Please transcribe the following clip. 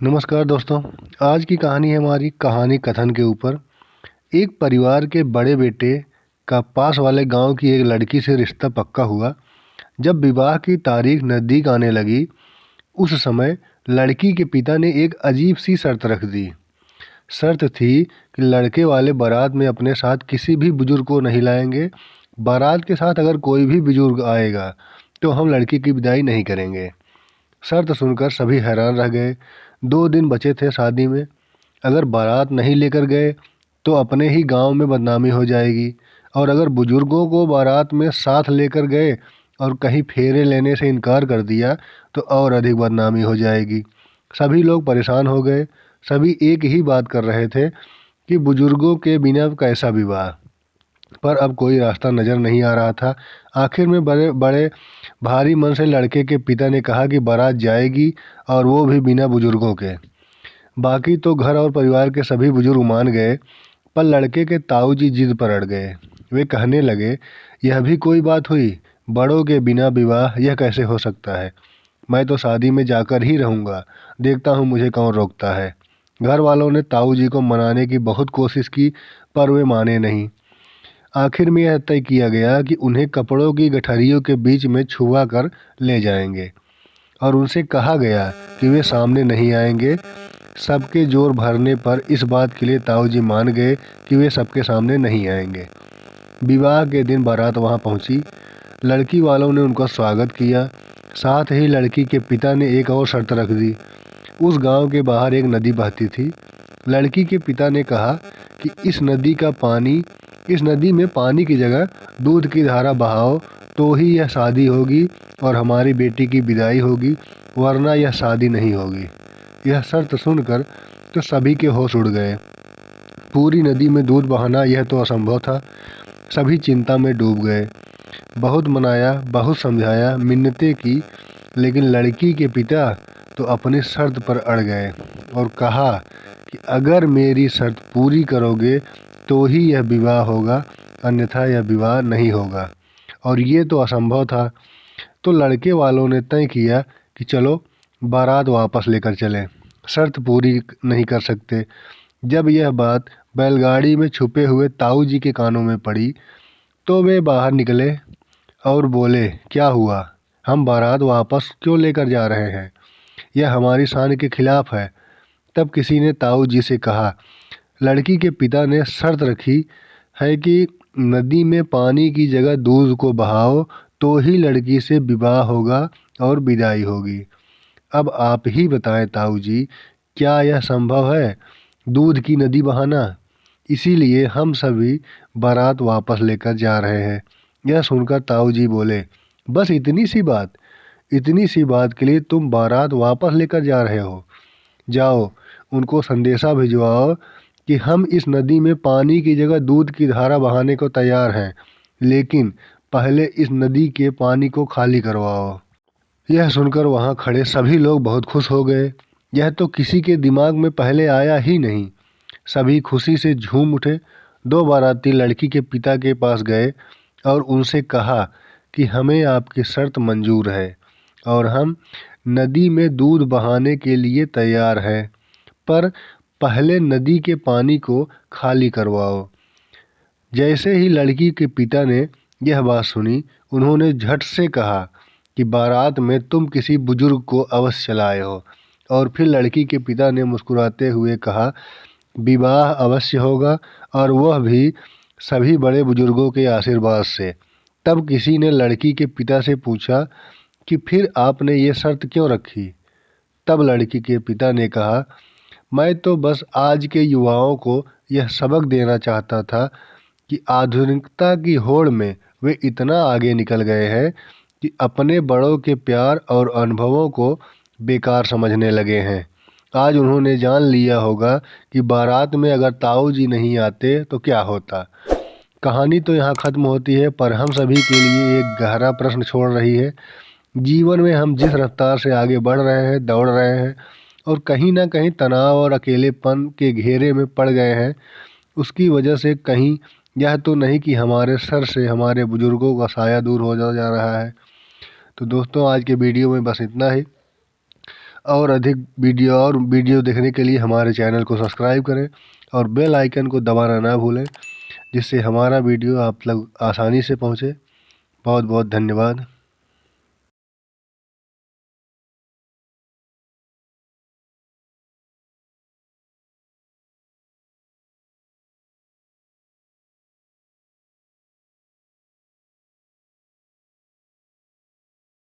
नमस्कार दोस्तों। आज की कहानी है हमारी कहानी कथन के ऊपर। एक परिवार के बड़े बेटे का पास वाले गांव की एक लड़की से रिश्ता पक्का हुआ। जब विवाह की तारीख नज़दीक आने लगी, उस समय लड़की के पिता ने एक अजीब सी शर्त रख दी। शर्त थी कि लड़के वाले बारात में अपने साथ किसी भी बुजुर्ग को नहीं लाएंगे। बारात के साथ अगर कोई भी बुजुर्ग आएगा तो हम लड़की की विदाई नहीं करेंगे। शर्त सुनकर सभी हैरान रह गए। 2 दिन बचे थे शादी में। अगर बारात नहीं लेकर गए तो अपने ही गांव में बदनामी हो जाएगी, और अगर बुजुर्गों को बारात में साथ लेकर गए और कहीं फेरे लेने से इनकार कर दिया तो और अधिक बदनामी हो जाएगी। सभी लोग परेशान हो गए। सभी एक ही बात कर रहे थे कि बुजुर्गों के बिना कैसा विवाह। पर अब कोई रास्ता नज़र नहीं आ रहा था। आखिर में बड़े बड़े भारी मन से लड़के के पिता ने कहा कि बारात जाएगी, और वो भी बिना बुजुर्गों के। बाकी तो घर और परिवार के सभी बुजुर्ग मान गए, पर लड़के के ताऊ जी जिद पर अड़ गए। वे कहने लगे, यह भी कोई बात हुई? बड़ों के बिना विवाह यह कैसे हो सकता है? मैं तो शादी में जाकर ही रहूँगा। देखता हूँ मुझे कौन रोकता है। घर वालों ने ताऊ जी को मनाने की बहुत कोशिश की, पर वे माने नहीं। आखिर में यह तय किया गया कि उन्हें कपड़ों की गठरियों के बीच में छुआ कर ले जाएंगे, और उनसे कहा गया कि वे सामने नहीं आएंगे। सबके जोर भरने पर इस बात के लिए ताऊ जी मान गए कि वे सबके सामने नहीं आएंगे। विवाह के दिन बारात वहां पहुंची। लड़की वालों ने उनका स्वागत किया। साथ ही लड़की के पिता ने एक और शर्त रख दी। उस गांव के बाहर एक नदी बहती थी। लड़की के पिता ने कहा कि इस नदी में पानी की जगह दूध की धारा बहाओ, तो ही यह शादी होगी और हमारी बेटी की विदाई होगी, वरना यह शादी नहीं होगी। यह शर्त सुनकर तो सभी के होश उड़ गए। पूरी नदी में दूध बहाना यह तो असंभव था। सभी चिंता में डूब गए। बहुत मनाया, बहुत समझाया, मिन्नतें की, लेकिन लड़की के पिता तो अपनी शर्त पर अड़ गए और कहा कि अगर मेरी शर्त पूरी करोगे तो ही यह विवाह होगा, अन्यथा यह विवाह नहीं होगा। और ये तो असंभव था। तो लड़के वालों ने तय किया कि चलो बारात वापस लेकर चलें, शर्त पूरी नहीं कर सकते। जब यह बात बैलगाड़ी में छुपे हुए ताऊ जी के कानों में पड़ी तो वे बाहर निकले और बोले, क्या हुआ? हम बारात वापस क्यों लेकर जा रहे हैं? यह हमारी शान के खिलाफ है। तब किसी ने ताऊ जी से कहा, लड़की के पिता ने शर्त रखी है कि नदी में पानी की जगह दूध को बहाओ, तो ही लड़की से विवाह होगा और विदाई होगी। अब आप ही बताएं ताऊ जी, क्या यह संभव है, दूध की नदी बहाना? इसीलिए हम सभी बारात वापस लेकर जा रहे हैं। यह सुनकर ताऊ जी बोले, बस इतनी सी बात? इतनी सी बात के लिए तुम बारात वापस लेकर जा रहे हो? जाओ, उनको संदेशा भिजवाओ कि हम इस नदी में पानी की जगह दूध की धारा बहाने को तैयार हैं, लेकिन पहले इस नदी के पानी को खाली करवाओ। यह सुनकर वहां खड़े सभी लोग बहुत खुश हो गए। यह तो किसी के दिमाग में पहले आया ही नहीं। सभी खुशी से झूम उठे। 2 बाराती लड़की के पिता के पास गए और उनसे कहा कि हमें आपकी शर्त मंजूर है और हम नदी में दूध बहाने के लिए तैयार हैं, पर पहले नदी के पानी को खाली करवाओ। जैसे ही लड़की के पिता ने यह बात सुनी, उन्होंने झट से कहा कि बारात में तुम किसी बुजुर्ग को अवश्य लाए हो। और फिर लड़की के पिता ने मुस्कुराते हुए कहा, विवाह अवश्य होगा, और वह भी सभी बड़े बुजुर्गों के आशीर्वाद से। तब किसी ने लड़की के पिता से पूछा कि फिर आपने ये शर्त क्यों रखी? तब लड़की के पिता ने कहा, मैं तो बस आज के युवाओं को यह सबक देना चाहता था कि आधुनिकता की होड़ में वे इतना आगे निकल गए हैं कि अपने बड़ों के प्यार और अनुभवों को बेकार समझने लगे हैं। आज उन्होंने जान लिया होगा कि बारात में अगर ताऊ जी नहीं आते तो क्या होता। कहानी तो यहाँ ख़त्म होती है, पर हम सभी के लिए एक गहरा प्रश्न छोड़ रही है। जीवन में हम जिस रफ्तार से आगे बढ़ रहे हैं, दौड़ रहे हैं, और कहीं ना कहीं तनाव और अकेलेपन के घेरे में पड़ गए हैं, उसकी वजह से कहीं यह तो नहीं कि हमारे सर से हमारे बुजुर्गों का साया दूर हो जा रहा है। तो दोस्तों, आज के वीडियो में बस इतना ही। और अधिक वीडियो देखने के लिए हमारे चैनल को सब्सक्राइब करें और बेल आइकन को दबाना ना भूलें, जिससे हमारा वीडियो आप लोग आसानी से पहुँचे। बहुत बहुत धन्यवाद।